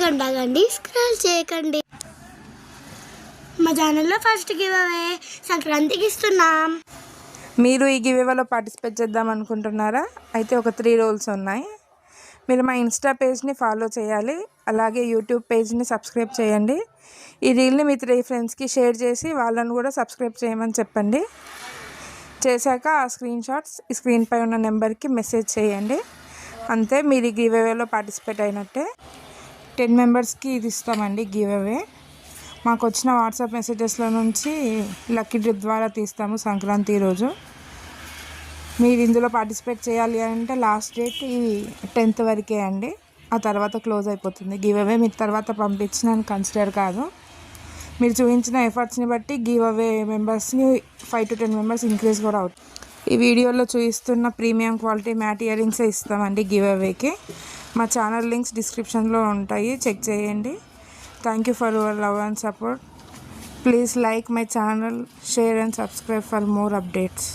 ఆగండి స్క్రాల్ చేయకండి. మా ఛానల్లో ఫస్ట్ గివ్ అవే సంక్రాంతికి ఇస్తున్నాం. మీరు ఈ గివ్ అవేలో పార్టిసిపేట్ చేద్దాం అనుకుంటున్నారా? అయితే ఒక 3 రూల్స్ ఉన్నాయి. మీరు మా ఇన్స్టా పేజ్ని ఫాలో చేయాలి, అలాగే యూట్యూబ్ పేజ్ని సబ్స్క్రైబ్ చేయండి. ఈ రీల్ని మీ 3 ఫ్రెండ్స్కి షేర్ చేసి వాళ్ళను కూడా సబ్స్క్రైబ్ చేయమని చెప్పండి. చేశాక ఆ స్క్రీన్ షాట్స్ ఈ స్క్రీన్పై ఉన్న నెంబర్కి మెసేజ్ చేయండి. అంతే, మీరు ఈ గివ్ అవేలో పార్టిసిపేట్ అయినట్టే. 10 మెంబర్స్కి ఇది ఇస్తామండి గివ్ అవే. మాకు వచ్చిన వాట్సాప్ మెసేజెస్లో నుంచి లక్కీ డ్రిప్ ద్వారా తీస్తాము సంక్రాంతి రోజు. మీరు ఇందులో పార్టిసిపేట్ చేయాలి అంటే లాస్ట్ డేట్ ఈ 10th వరకే అండి. ఆ తర్వాత క్లోజ్ అయిపోతుంది గివ్ అవే. మీరు తర్వాత పంపించిన కన్సిడర్ కాదు. మీరు చూపించిన ఎఫర్ట్స్ని బట్టి గివ్ అవే మెంబర్స్ని 5 to 10 మెంబర్స్ ఇంక్రీజ్ కూడా అవుతుంది. ఈ వీడియోలో చూపిస్తున్న ప్రీమియం క్వాలిటీ మ్యాట్ ఇయర్ రింగ్సే ఇస్తామండి గివ్ అవేకి. మా ఛానల్ లింక్స్ డిస్క్రిప్షన్లో ఉంటాయి, చెక్ చేయండి. Thank you for your love and support. Please like my channel, share and subscribe for more updates.